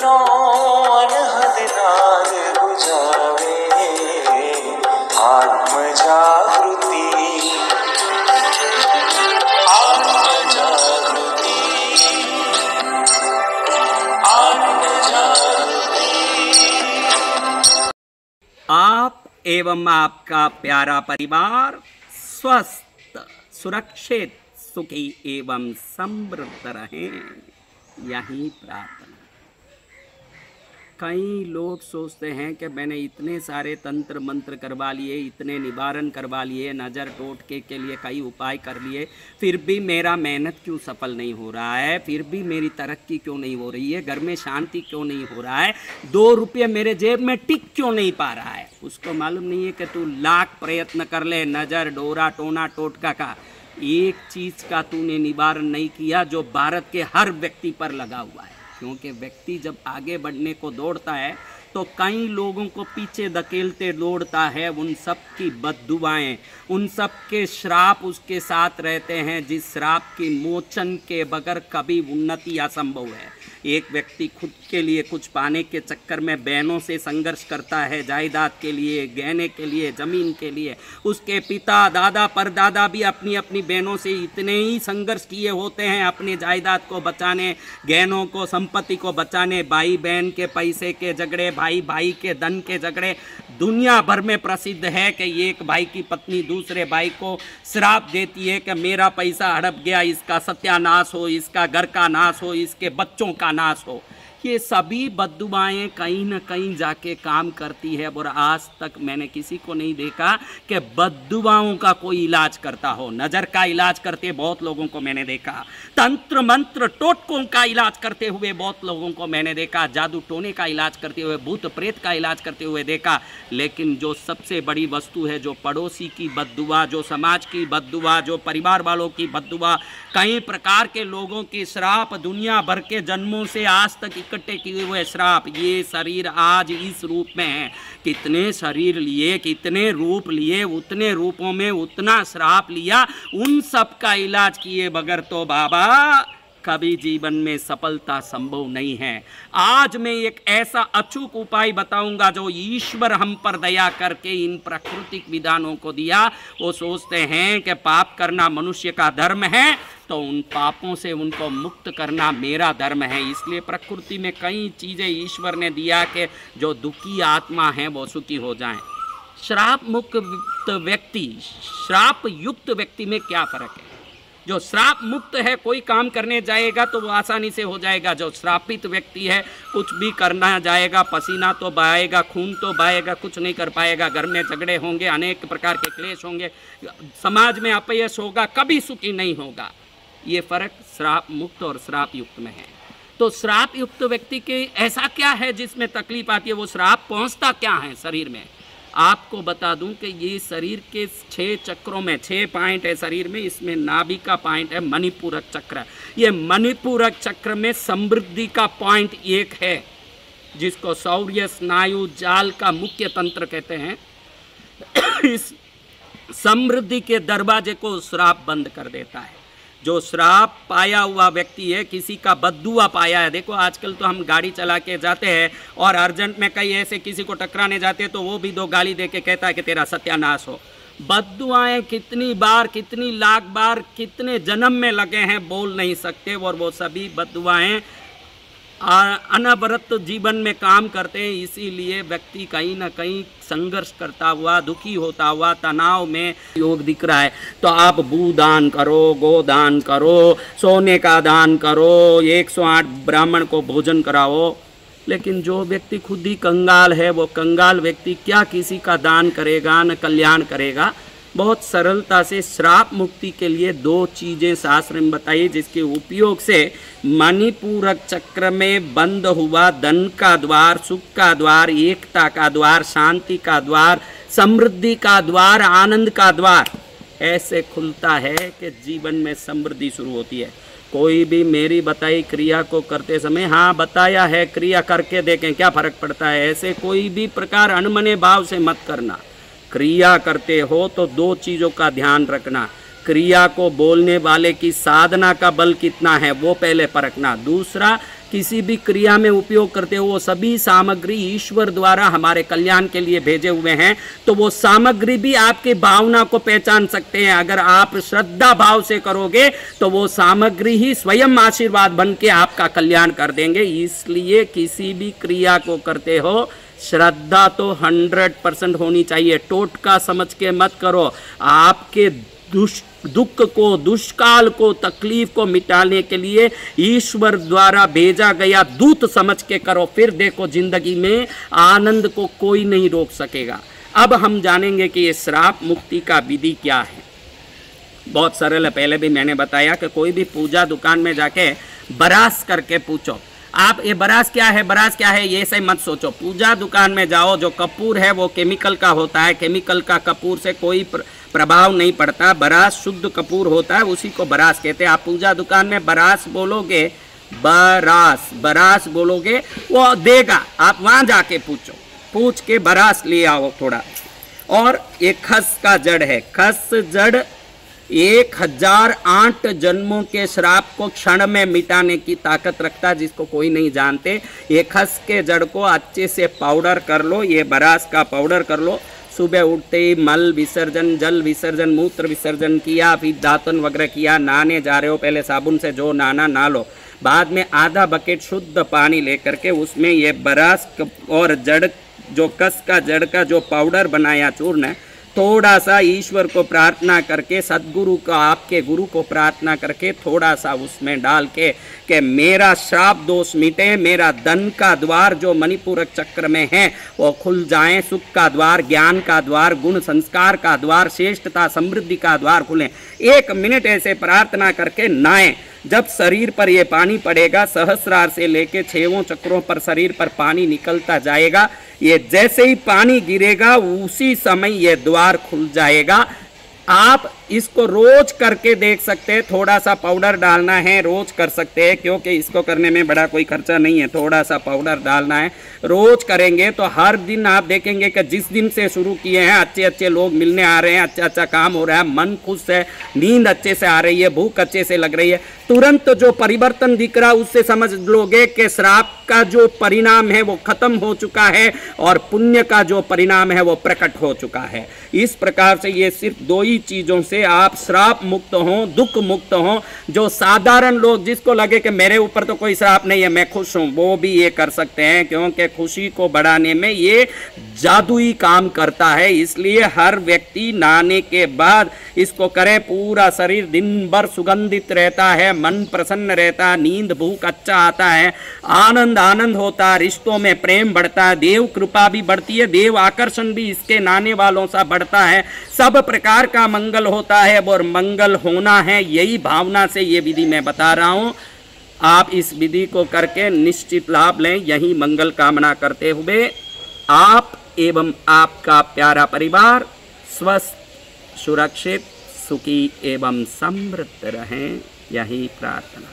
सपनों अनहद नाद बुझावे आत्म जागृति, आत्म जागृति, आत्म जागृति। आप एवं आपका प्यारा परिवार स्वस्थ, सुरक्षित, सुखी एवं समृद्ध रहें, यही प्रार्थना। कई लोग सोचते हैं कि मैंने इतने सारे तंत्र मंत्र करवा लिए, इतने निवारण करवा लिए, नज़र टोटके के लिए कई उपाय कर लिए, फिर भी मेरा मेहनत क्यों सफल नहीं हो रहा है, फिर भी मेरी तरक्की क्यों नहीं हो रही है, घर में शांति क्यों नहीं हो रहा है, 2 रुपये मेरे जेब में टिक क्यों नहीं पा रहा है। उसको मालूम नहीं है कि तू लाख प्रयत्न कर ले, नज़र डोरा टोना टोटका का, एक चीज़ का तूने निवारण नहीं किया जो भारत के हर व्यक्ति पर लगा हुआ है। क्योंकि व्यक्ति जब आगे बढ़ने को दौड़ता है तो कई लोगों को पीछे धकेलते दौड़ता है, उन सब की बद्दुआएं, उन सब के श्राप उसके साथ रहते हैं, जिस श्राप की मोचन के बगैर कभी उन्नति असंभव है। एक व्यक्ति खुद के लिए कुछ पाने के चक्कर में बहनों से संघर्ष करता है, जायदाद के लिए, गहने के लिए, ज़मीन के लिए। उसके पिता दादा परदादा भी अपनी अपनी बहनों से इतने ही संघर्ष किए होते हैं अपने जायदाद को बचाने, गहनों को, संपत्ति को बचाने। भाई बहन के पैसे के झगड़े, भाई भाई के धन के झगड़े दुनिया भर में प्रसिद्ध है कि एक भाई की पत्नी दूसरे भाई को श्राप देती है कि मेरा पैसा हड़प गया, इसका सत्यानाश हो, इसका घर का नाश हो, इसके बच्चों का नाश हो। ये सभी बद्दुआएं कहीं न कहीं जाके काम करती है और आज तक मैंने किसी को नहीं देखा कि बद्दुआओं का कोई इलाज करता हो। नज़र का इलाज करते बहुत लोगों को मैंने देखा, तंत्र मंत्र टोटकों का इलाज करते हुए बहुत लोगों को मैंने देखा, जादू टोने का इलाज करते हुए, भूत प्रेत का इलाज करते हुए देखा। लेकिन जो सबसे बड़ी वस्तु है, जो पड़ोसी की बद्दुआ, जो समाज की बद्दुआ, जो परिवार वालों की बद्दुआ, कई प्रकार के लोगों की श्राप, दुनिया भर के जन्मों से आज तक इकट्ठे किए हुए श्राप, ये शरीर आज इस रूप में है। कितने शरीर लिए, कितने रूप लिए, उतने रूपों में उतना श्राप लिया, उन सब का इलाज किए बगैर तो बाबा कभी जीवन में सफलता संभव नहीं है। आज मैं एक ऐसा अचूक उपाय बताऊंगा जो ईश्वर हम पर दया करके इन प्राकृतिक विधानों को दिया। वो सोचते हैं कि पाप करना मनुष्य का धर्म है, तो उन पापों से उनको मुक्त करना मेरा धर्म है। इसलिए प्रकृति में कई चीज़ें ईश्वर ने दिया कि जो दुखी आत्मा है वो सुखी हो जाएं। श्राप मुक्त व्यक्ति, श्राप युक्त व्यक्ति में क्या फ़र्क है? जो श्राप मुक्त है, कोई काम करने जाएगा तो वो आसानी से हो जाएगा। जो श्रापित व्यक्ति है, कुछ भी करना जाएगा, पसीना तो बहाएगा, खून तो बहाएगा, कुछ नहीं कर पाएगा। घर में झगड़े होंगे, अनेक प्रकार के क्लेश होंगे, समाज में अपयश होगा, कभी सुखी नहीं होगा। ये फ़र्क श्राप मुक्त और श्राप युक्त में है। तो श्राप युक्त व्यक्ति के ऐसा क्या है जिसमें तकलीफ आती है? वो श्राप पहुँचता क्या है शरीर में? आपको बता दूं कि ये शरीर के 6 चक्रों में 6 पॉइंट है शरीर में। इसमें नाभि का पॉइंट है मणिपूरक चक्र। ये मणिपूरक चक्र में समृद्धि का पॉइंट एक है, जिसको शौर्य स्नायु जाल का मुख्य तंत्र कहते हैं। इस समृद्धि के दरवाजे को श्राप बंद कर देता है। जो श्राप पाया हुआ व्यक्ति है, किसी का बद्दुआ पाया है, देखो आजकल तो हम गाड़ी चला के जाते हैं और अर्जेंट में कई ऐसे किसी को टकराने जाते हैं तो वो भी 2 गाली दे के कहता है कि तेरा सत्यानाश हो। बद्दुआएं कितनी बार, कितनी लाख बार, कितने जन्म में लगे हैं बोल नहीं सकते। और वो सभी बद्दुआएं अनवरत जीवन में काम करते हैं। इसीलिए व्यक्ति कहीं ना कहीं संघर्ष करता हुआ, दुखी होता हुआ, तनाव में योग दिख रहा है। तो आप भू दान करो, गो दान करो, सोने का दान करो, 108 ब्राह्मण को भोजन कराओ। लेकिन जो व्यक्ति खुद ही कंगाल है, वो कंगाल व्यक्ति क्या किसी का दान करेगा, न कल्याण करेगा। बहुत सरलता से श्राप मुक्ति के लिए 2 चीज़ें शास्त्र में बताई, जिसके उपयोग से मणिपूरक चक्र में बंद हुआ धन का द्वार, सुख का द्वार, एकता का द्वार, शांति का द्वार, समृद्धि का द्वार, आनंद का द्वार ऐसे खुलता है कि जीवन में समृद्धि शुरू होती है। कोई भी मेरी बताई क्रिया को करते समय, हाँ बताया है, क्रिया करके देखें क्या फ़र्क पड़ता है, ऐसे कोई भी प्रकार अनमने भाव से मत करना। क्रिया करते हो तो 2 चीज़ों का ध्यान रखना। क्रिया को बोलने वाले की साधना का बल कितना है वो पहले परखना। दूसरा, किसी भी क्रिया में उपयोग करते हो वो सभी सामग्री ईश्वर द्वारा हमारे कल्याण के लिए भेजे हुए हैं। तो वो सामग्री भी आपकी भावना को पहचान सकते हैं। अगर आप श्रद्धा भाव से करोगे तो वो सामग्री ही स्वयं आशीर्वाद बन के आपका कल्याण कर देंगे। इसलिए किसी भी क्रिया को करते हो श्रद्धा तो 100% होनी चाहिए। टोटका समझ के मत करो। आपके दुख को, दुष्काल को, तकलीफ को मिटाने के लिए ईश्वर द्वारा भेजा गया दूत समझ के करो। फिर देखो जिंदगी में आनंद को कोई नहीं रोक सकेगा। अब हम जानेंगे कि ये श्राप मुक्ति का विधि क्या है। बहुत सरल है। पहले भी मैंने बताया कि कोई भी पूजा दुकान में जाके बरास करके पूछो आप ये बरास क्या है, बरास क्या है, ये से मत सोचो। पूजा दुकान में जाओ, जो कपूर है वो केमिकल का होता है, केमिकल का कपूर से कोई प्रभाव नहीं पड़ता। बरास शुद्ध कपूर होता है, उसी को बरास कहते हैं। आप पूजा दुकान में बरास बोलोगे, बरास बोलोगे वो देगा। आप वहाँ जाके पूछ के बरास ले आओ थोड़ा। और एक खस का जड़ है, खस जड़ 1008 जन्मों के श्राप को क्षण में मिटाने की ताकत रखता है, जिसको कोई नहीं जानते। ये खस के जड़ को अच्छे से पाउडर कर लो, ये बरास का पाउडर कर लो। सुबह उठते ही मल विसर्जन, जल विसर्जन, मूत्र विसर्जन किया, फिर दातन वगैरह किया। नहाने जा रहे हो पहले साबुन से जो नहाना नहा लो। बाद में आधा बकेट शुद्ध पानी लेकर के उसमें ये बरास और जड़, जो कस का जड़ का जो पाउडर बनाया चूर्ण है, थोड़ा सा ईश्वर को प्रार्थना करके, सदगुरु को, आपके गुरु को प्रार्थना करके थोड़ा सा उसमें डाल के कि मेरा श्राप दोष मिटे, मेरा धन का द्वार जो मणिपूरक चक्र में है वो खुल जाए, सुख का द्वार, ज्ञान का द्वार, गुण संस्कार का द्वार, श्रेष्ठता समृद्धि का द्वार खुले। 1 मिनट ऐसे प्रार्थना करके नहाएं। जब शरीर पर ये पानी पड़ेगा, सहस्रार से लेके 6 चक्रों पर शरीर पर पानी निकलता जाएगा। ये जैसे ही पानी गिरेगा उसी समय ये द्वार खुल जाएगा। आप इसको रोज करके देख सकते हैं। थोड़ा सा पाउडर डालना है, रोज कर सकते हैं, क्योंकि इसको करने में बड़ा कोई खर्चा नहीं है। थोड़ा सा पाउडर डालना है, रोज करेंगे तो हर दिन आप देखेंगे कि जिस दिन से शुरू किए हैं अच्छे अच्छे लोग मिलने आ रहे हैं, अच्छा काम हो रहा है, मन खुश है, नींद अच्छे से आ रही है, भूख अच्छे से लग रही है। तुरंत जो परिवर्तन दिख रहा है उससे समझ लोगे कि श्राप का जो परिणाम है वो खत्म हो चुका है और पुण्य का जो परिणाम है वो प्रकट हो चुका है। इस प्रकार से ये सिर्फ 2 ही चीजों से आप श्राप मुक्त हो, दुख मुक्त हो। जो साधारण लोग, जिसको लगे कि मेरे ऊपर तो कोई श्राप नहीं है, मैं खुश हूं, वो भी ये कर सकते हैं, क्योंकि खुशी को बढ़ाने में ये जादुई काम करता है। इसलिए हर व्यक्ति नहाने के बाद इसको करे। पूरा शरीर दिन भर सुगंधित रहता है, मन प्रसन्न रहता है, नींद भूख अच्छा आता है, आनंद होता है, रिश्तों में प्रेम बढ़ता है, देव कृपा भी बढ़ती है, देव आकर्षण भी इसके नहाने वालों सा बढ़ता है, सब प्रकार का मंगल होता है और मंगल होना है, यही भावना से ये विधि मैं बता रहा हूं। आप इस विधि को करके निश्चित लाभ लें। यही मंगल कामना करते हुए आप एवं आपका प्यारा परिवार स्वस्थ, सुरक्षित, सुखी एवं समृद्ध रहें, यही प्रार्थना।